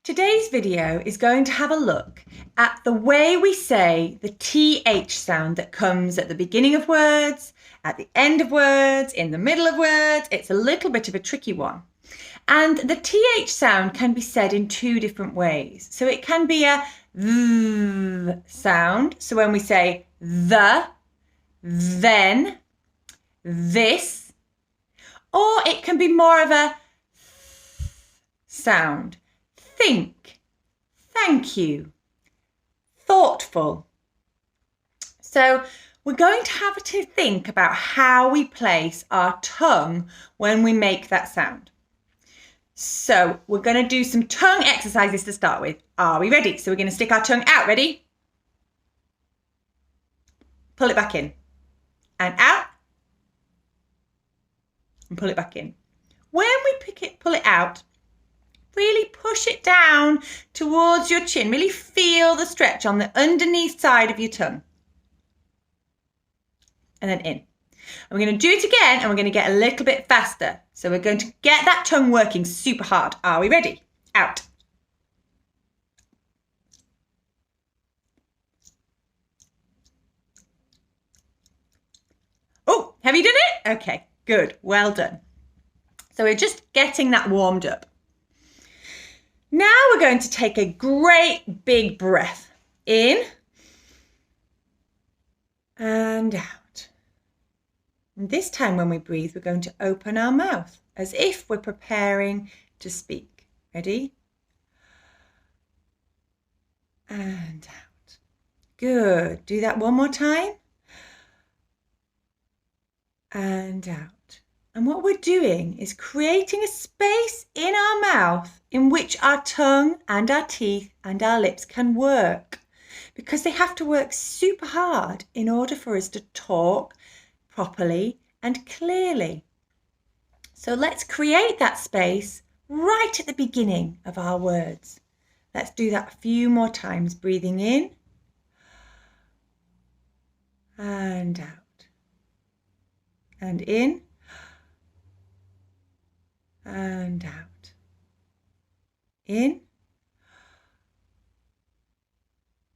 Today's video is going to have a look at the way we say the TH sound that comes at the beginning of words, at the end of words, in the middle of words. It's a little bit of a tricky one. And the TH sound can be said in two different ways. So it can be a th sound. So when we say the, then, this, or it can be more of a th sound. Think, thank you, thoughtful. So we're going to have to think about how we place our tongue when we make that sound. So we're going to do some tongue exercises to start with. Are we ready? So we're going to stick our tongue out. Ready? Pull it back in and out and pull it back in. When we pull it out, really push it down towards your chin. Really feel the stretch on the underneath side of your tongue. And then in. And we're going to do it again and we're going to get a little bit faster. So we're going to get that tongue working super hard. Are we ready? Out. Oh, have you done it? Okay, good. Well done. So we're just getting that warmed up. Now we're going to take a great big breath in and out. And this time when we breathe, we're going to open our mouth as if we're preparing to speak. Ready? And out. Good. Do that one more time. And out. And what we're doing is creating a space in our mouth in which our tongue and our teeth and our lips can work, because they have to work super hard in order for us to talk properly and clearly. So let's create that space right at the beginning of our words. Let's do that a few more times, breathing in and out and in and out. In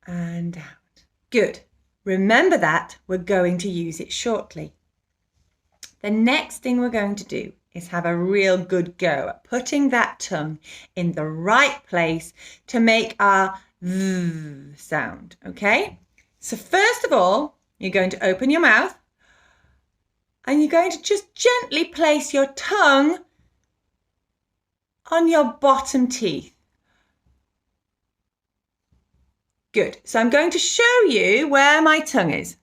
and out. Good. Remember that we're going to use it shortly. The next thing we're going to do is have a real good go at putting that tongue in the right place to make our th sound, okay? So first of all, you're going to open your mouth and you're going to just gently place your tongue on your bottom teeth. Good. So I'm going to show you where my tongue is.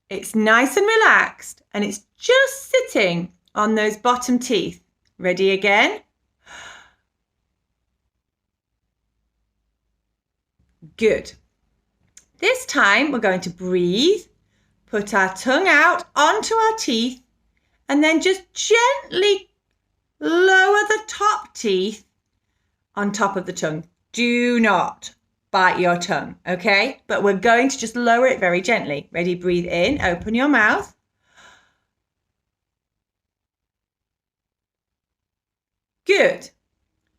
It's nice and relaxed and it's just sitting on those bottom teeth. Ready again? Good. This time we're going to breathe, put our tongue out onto our teeth, and then just gently lower the top teeth on top of the tongue. Do not bite your tongue, okay? But we're going to just lower it very gently. Ready? Breathe in, open your mouth. Good.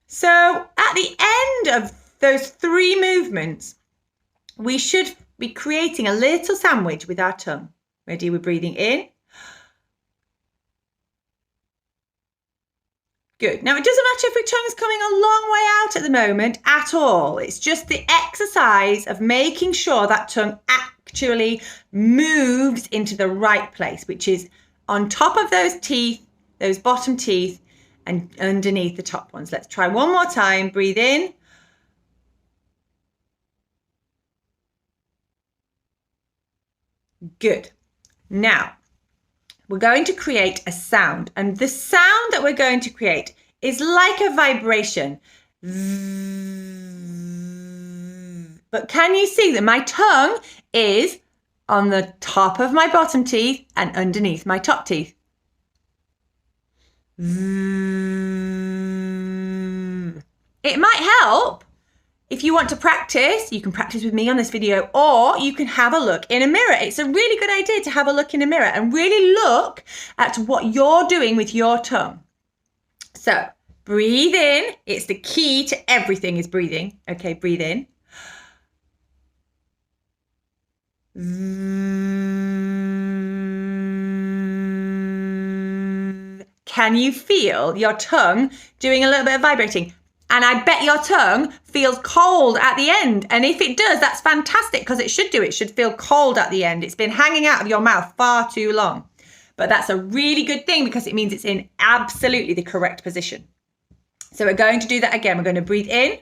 So at the end of those three movements, we should be creating a little sandwich with our tongue. Ready? We're breathing in. Good. Now, it doesn't matter if your tongue is coming a long way out at the moment at all. It's just the exercise of making sure that tongue actually moves into the right place, which is on top of those teeth, those bottom teeth, and underneath the top ones. Let's try one more time. Breathe in. Good. Now, we're going to create a sound, and the sound that we're going to create is like a vibration. But can you see that my tongue is on the top of my bottom teeth and underneath my top teeth? It might help If you want to practice, you can practice with me on this video, or you can have a look in a mirror. It's a really good idea to have a look in a mirror and really look at what you're doing with your tongue. So breathe in. It's the key to everything is breathing. Okay, breathe in. Can you feel your tongue doing a little bit of vibrating? And I bet your tongue feels cold at the end. And if it does, that's fantastic, because it should do. It should feel cold at the end. It's been hanging out of your mouth far too long. But that's a really good thing, because it means it's in absolutely the correct position. So we're going to do that again. We're going to breathe in.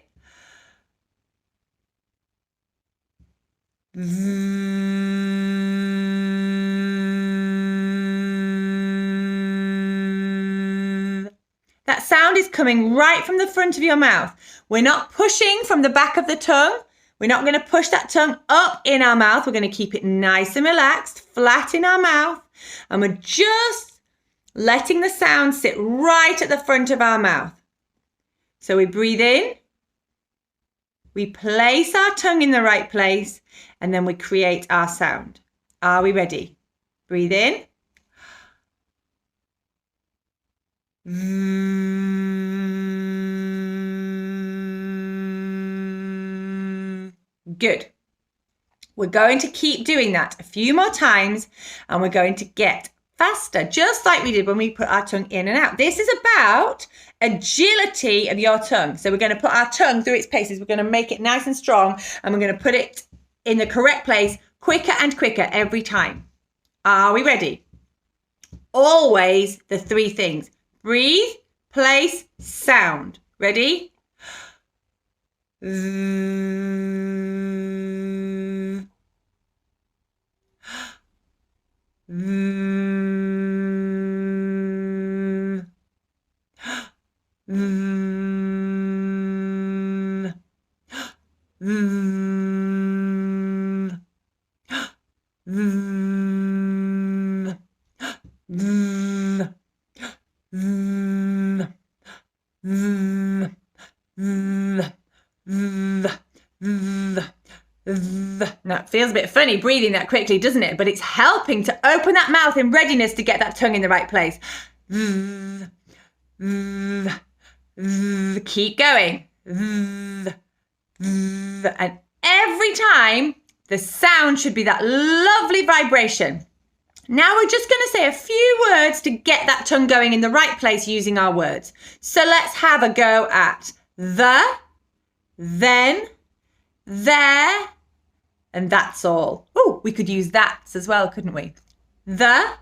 That sound is coming right from the front of your mouth. We're not pushing from the back of the tongue. We're not going to push that tongue up in our mouth. We're going to keep it nice and relaxed, flat in our mouth. And we're just letting the sound sit right at the front of our mouth. So we breathe in. We place our tongue in the right place, and then we create our sound. Are we ready? Breathe in. Good. We're going to keep doing that a few more times, and we're going to get faster, just like we did when we put our tongue in and out. This is about agility of your tongue. So we're going to put our tongue through its paces. We're going to make it nice and strong, and we're going to put it in the correct place quicker and quicker every time. Are we ready? Always the three things. Breathe, place, sound. Ready? Now it feels a bit funny breathing that quickly, doesn't it? But it's helping to open that mouth in readiness to get that tongue in the right place. Keep going. And every time, the sound should be that lovely vibration. Now we're just going to say a few words to get that tongue going in the right place using our words. So let's have a go at the, then, there, and that's all. Oh, we could use that's as well, couldn't we? The,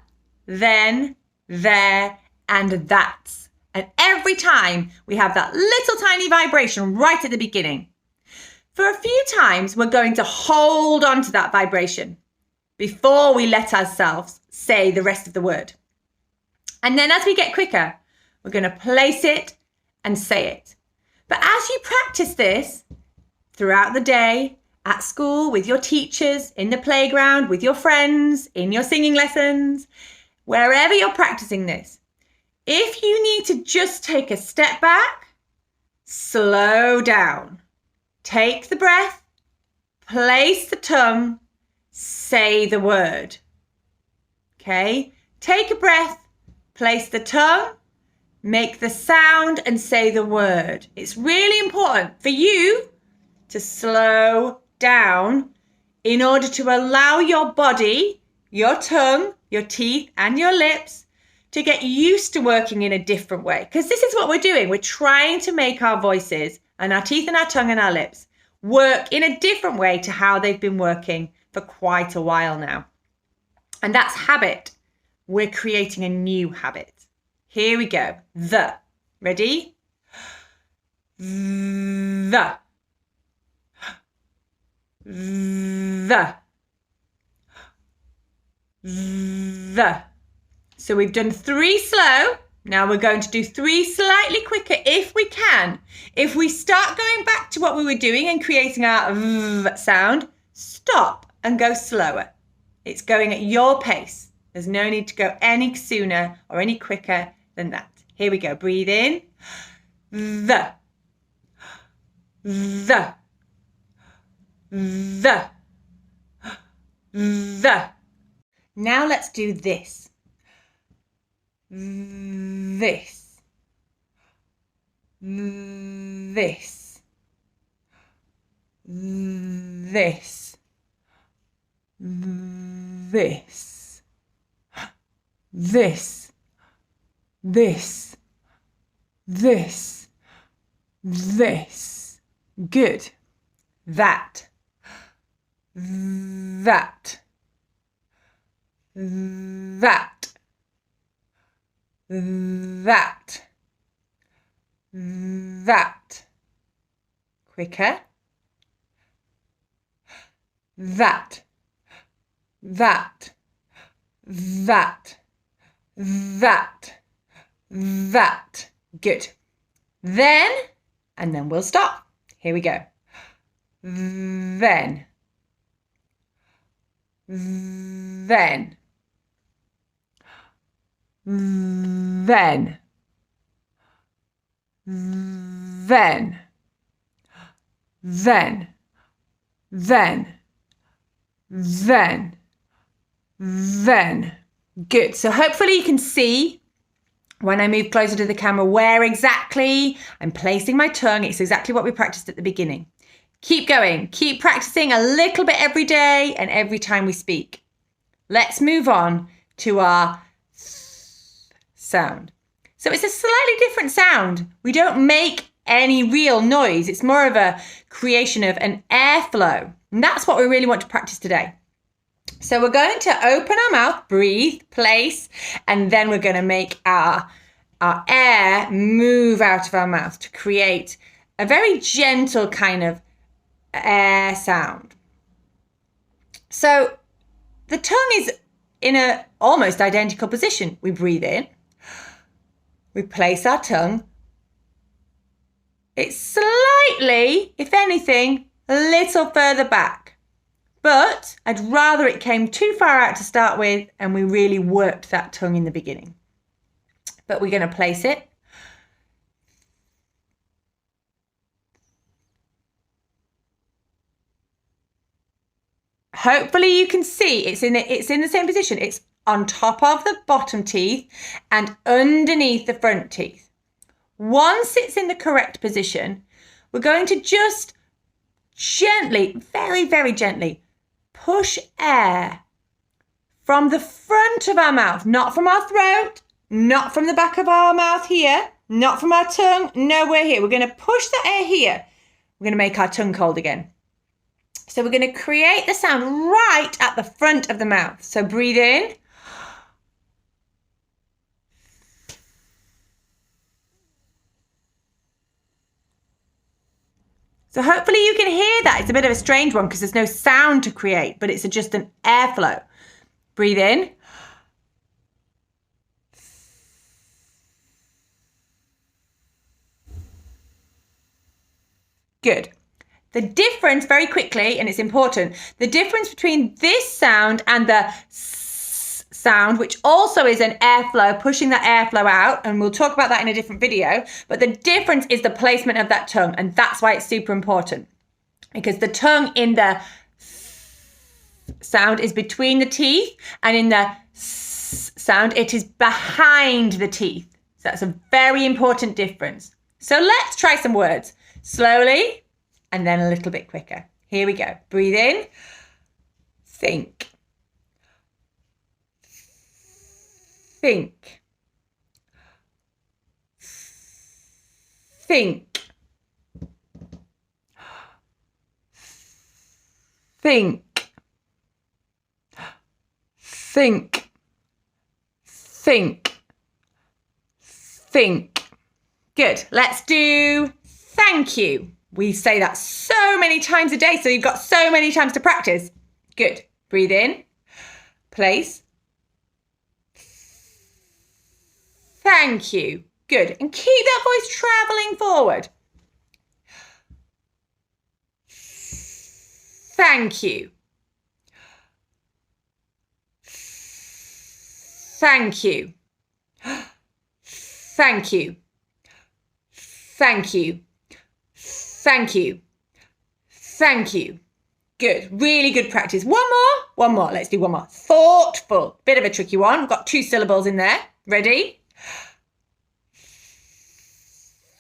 then, there, and that's. And every time we have that little tiny vibration right at the beginning. For a few times, we're going to hold on to that vibration before we let ourselves say the rest of the word. And then as we get quicker, we're going to place it and say it. But as you practice this throughout the day, at school, with your teachers, in the playground, with your friends, in your singing lessons, wherever you're practicing this, if you need to just take a step back, slow down, take the breath, place the tongue, say the word. Okay, take a breath, place the tongue, make the sound and say the word. It's really important for you to slow down in order to allow your body, your tongue, your teeth and your lips to get used to working in a different way. Because this is what we're doing. We're trying to make our voices and our teeth and our tongue and our lips work in a different way to how they've been working for quite a while now. And that's habit. We're creating a new habit. Here we go. The. Ready? The. The. The. So we've done 3 slow. Now we're going to do 3 slightly quicker if we can. If we start going back to what we were doing and creating our v sound, stop and go slower. It's going at your pace. There's no need to go any sooner or any quicker than that. Here we go. Breathe in. The. The. Now let's do this. This. This. This. This. This. This. This. This. Good. That. That. That. That. That. Quicker. That. That. That. That. That. Good. Then, and then we'll stop. Here we go. Then. Then. Then. Then. Then. Then. Then. Then. Good. So hopefully you can see when I move closer to the camera where exactly I'm placing my tongue. It's exactly what we practiced at the beginning. Keep going. Keep practicing a little bit every day and every time we speak. Let's move on to our sound. So it's a slightly different sound. We don't make any real noise. It's more of a creation of an airflow. And that's what we really want to practice today. So we're going to open our mouth, breathe, place, and then we're going to make our air move out of our mouth to create a very gentle kind of air sound. So the tongue is in an almost identical position. We breathe in, we place our tongue. It's slightly, if anything, a little further back, but I'd rather it came too far out to start with and we really worked that tongue in the beginning. But we're going to place it. Hopefully you can see it's in the same position. It's on top of the bottom teeth and underneath the front teeth. Once it's in the correct position, we're going to just gently, very, very gently, push air from the front of our mouth, not from our throat, not from the back of our mouth here, not from our tongue, nowhere here. We're going to push the air here. We're going to make our tongue cold again. So we're going to create the sound right at the front of the mouth. So breathe in. So hopefully you can hear that. It's a bit of a strange one because there's no sound to create, but it's just an airflow. Breathe in. Good. The difference, very quickly, and it's important, the difference between this sound and the s sound, which also is an airflow, pushing that airflow out, and we'll talk about that in a different video, but the difference is the placement of that tongue, and that's why it's super important. Because the tongue in the sound is between the teeth, and in the sound, it is behind the teeth. So that's a very important difference. So let's try some words. Slowly. And then a little bit quicker. Here we go. Breathe in. Think. Think. Think. Think. Think. Think. Think. Good. Let's do thank you. We say that so many times a day, so you've got so many times to practice. Good. Breathe in. Place. Thank you. Good. And keep that voice traveling forward. Thank you. Thank you. Thank you. Thank you. Thank you. Thank you. Good. Really good practice. One more. One more. Let's do one more. Thoughtful. Bit of a tricky one. We've got 2 syllables in there. Ready?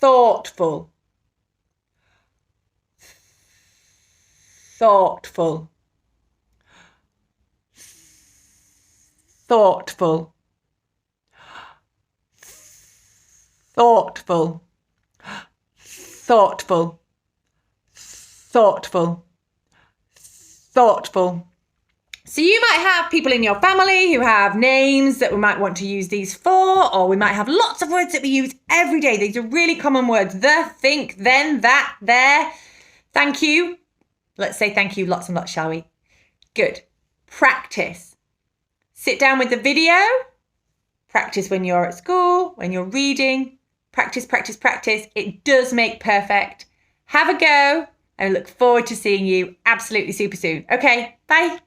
Thoughtful. Thoughtful. Thoughtful. Thoughtful. Thoughtful. Thoughtful. Thoughtful. So you might have people in your family who have names that we might want to use these for, or we might have lots of words that we use every day. These are really common words. The, think, then, that, there. Thank you. Let's say thank you lots and lots, shall we? Good. Practice. Sit down with the video. Practice when you're at school, when you're reading. Practice, practice, practice. It does make perfect. Have a go. I look forward to seeing you absolutely super soon. Okay, bye.